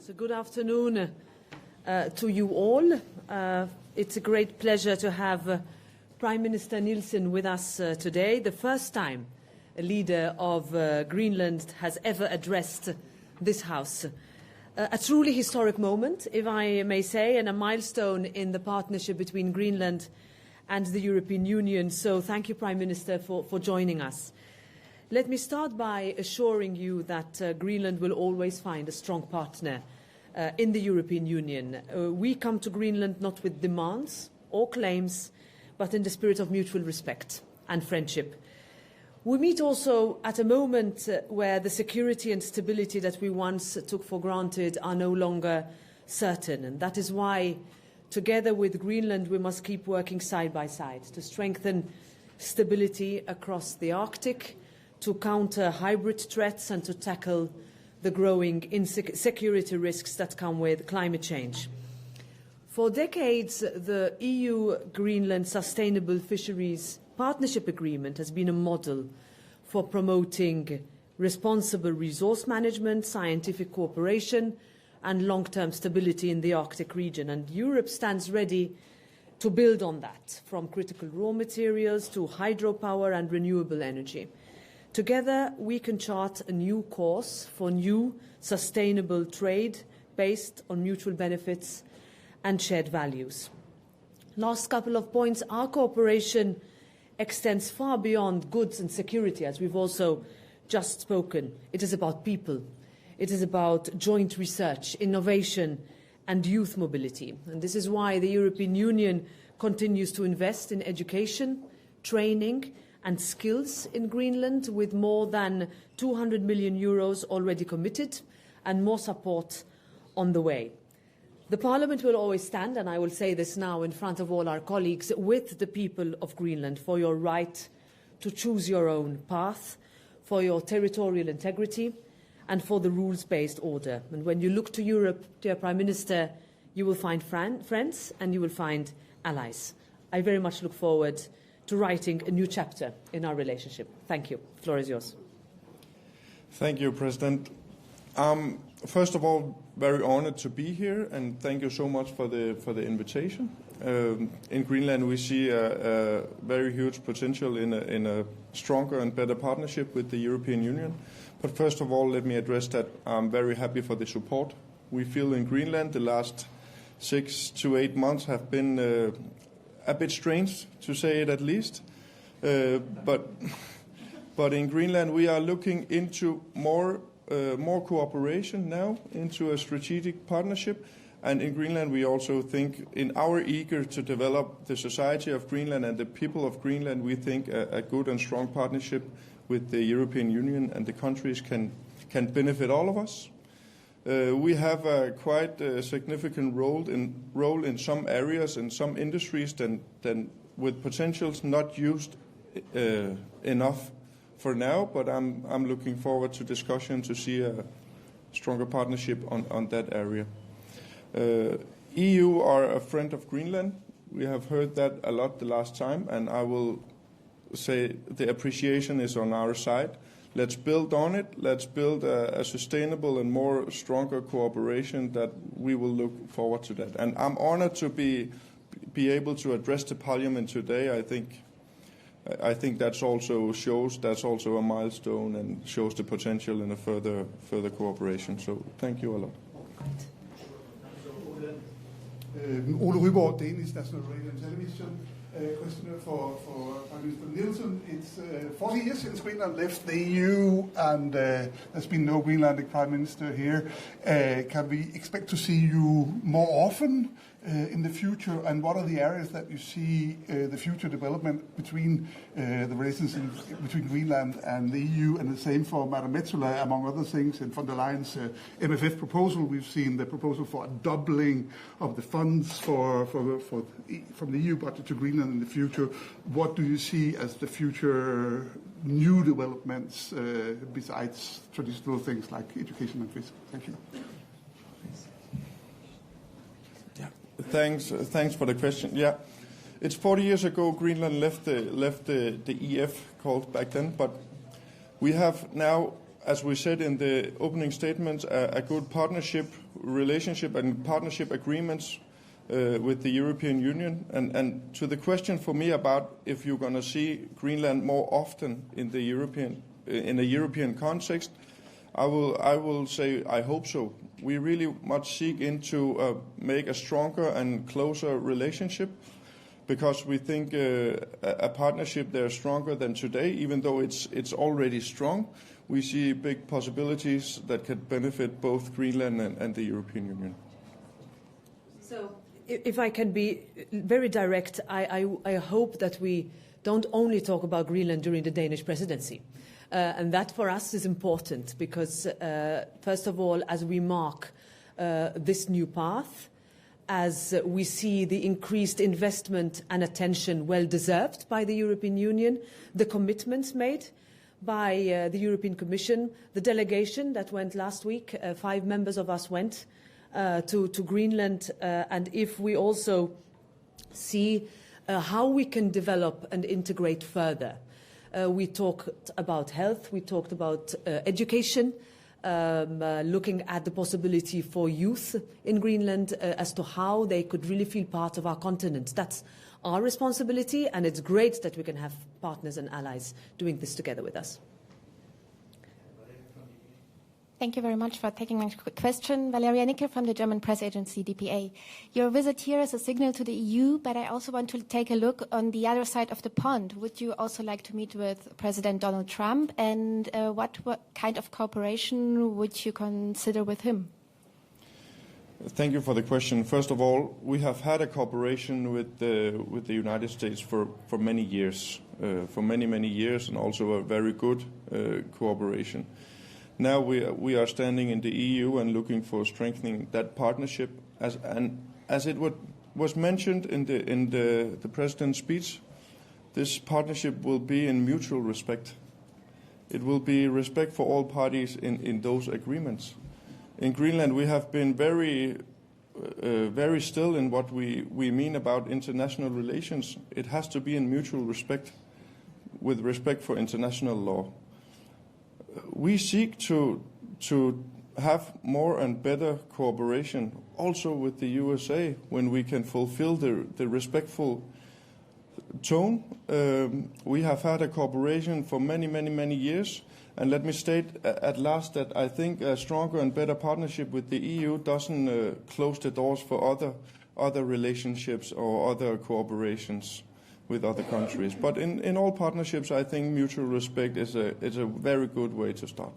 So good afternoon to you all. It's a great pleasure to have Prime Minister Nielsen with us today. The first time a leader of Greenland has ever addressed this House. A truly historic moment, if I may say, and a milestone in the partnership between Greenland and the European Union. So thank you, Prime Minister, for joining us. Let me start by assuring you that Greenland will always find a strong partner in the European Union. We come to Greenland not with demands or claims, but in the spirit of mutual respect and friendship. We meet also at a moment where the security and stability that we once took for granted are no longer certain. And that is why, together with Greenland, we must keep working side by side to strengthen stability across the Arctic, to counter hybrid threats and to tackle the growing insecurity risks that come with climate change. For decades, the EU-Greenland Sustainable Fisheries Partnership Agreement has been a model for promoting responsible resource management, scientific cooperation and long-term stability in the Arctic region. And Europe stands ready to build on that, from critical raw materials to hydropower and renewable energy. Together, we can chart a new course for new sustainable trade based on mutual benefits and shared values. Last couple of points. Our cooperation extends far beyond goods and security, as we've also just spoken. It is about people. It is about joint research, innovation, and youth mobility. And this is why the European Union continues to invest in education, training, and skills in Greenland, with more than 200 million euros already committed and more support on the way. The Parliament will always stand, and I will say this now in front of all our colleagues, with the people of Greenland for your right to choose your own path, for your territorial integrity, and for the rules-based order. And when you look to Europe, dear Prime Minister, you will find friends and you will find allies. I very much look forward to writing a new chapter in our relationship. Thank you. The floor is yours. Thank you, President. First of all, very honored to be here, and thank you so much for the invitation. In Greenland, we see a very huge potential in a stronger and better partnership with the European Union. But first of all, let me address that I'm very happy for the support we feel in Greenland. The last 6 to 8 months have been a bit strange, to say it at least. But in Greenland, we are looking into more cooperation now, into a strategic partnership. And in Greenland, we also think, in our eager to develop the society of Greenland and the people of Greenland, we think a good and strong partnership with the European Union and the countries can benefit all of us. We have a quite significant role in some areas and some industries than with potentials not used enough for now, but I'm looking forward to discussion to see a stronger partnership on that area. EU are a friend of Greenland. We have heard that a lot the last time, and I will say the appreciation is on our side. Let's build on it. Let's build a sustainable and more stronger cooperation that we will look forward to that. And I'm honored to be able to address the Parliament today. I think that's also a milestone and shows the potential in a further cooperation. So thank you a lot. Ole Ryborg, Danish National Radio and Television. Question for Prime Minister Nielsen. It's 40 years since Greenland left the EU, and there's been no Greenlandic Prime Minister here. Can we expect to see you more often in the future? And what are the areas that you see the future development between the relations between Greenland and the EU? And the same for Madam Metsola, among other things, in von der Leyen's MFF proposal. We've seen the proposal for a doubling of the funds from the EU budget to Greenland in the future. What do you see as the future new developments besides traditional things like education and physics? Thank you. Yeah. Thanks for the question. Yeah, it's 40 years ago Greenland left the EF, called back then, but we have now as we said in the opening statements, a good relationship and partnership agreements with the European Union. And to the question for me about if you're going to see Greenland more often in a European context, I will say I hope so. We really much seek into make a stronger and closer relationship, because we think a partnership there is stronger than today, even though it's already strong. We see big possibilities that could benefit both Greenland and the European Union. So, if I can be very direct, I hope that we don't only talk about Greenland during the Danish presidency. And that for us is important because, first of all, as we mark this new path, as we see the increased investment and attention well deserved by the European Union, the commitments made by the European Commission, the delegation that went last week, 5 members of us went to Greenland, and if we also see how we can develop and integrate further. We talked about health, we talked about education, looking at the possibility for youth in Greenland as to how they could really feel part of our continent. That's our responsibility, and it's great that we can have partners and allies doing this together with us. Thank you very much for taking my question. Valeria Nickel from the German press agency DPA. Your visit here is a signal to the EU, but I also want to take a look on the other side of the pond. Would you also like to meet with President Donald Trump, and what kind of cooperation would you consider with him? Thank you for the question. First of all, we have had a cooperation with the United States for many years, many years, and also a very good cooperation. Now we are standing in the EU and looking for strengthening that partnership. As it was mentioned in the President's speech, this partnership will be in mutual respect. It will be respect for all parties in those agreements. In Greenland, we have been very still in what we mean about international relations. It has to be in mutual respect, with respect for international law. We seek to have more and better cooperation also with the USA when we can fulfill the respectful tone. We have had a cooperation for many years, and let me state at last that I think a stronger and better partnership with the EU doesn't close the doors for other relationships or other cooperations with other countries. But in all partnerships, I think mutual respect is a very good way to start.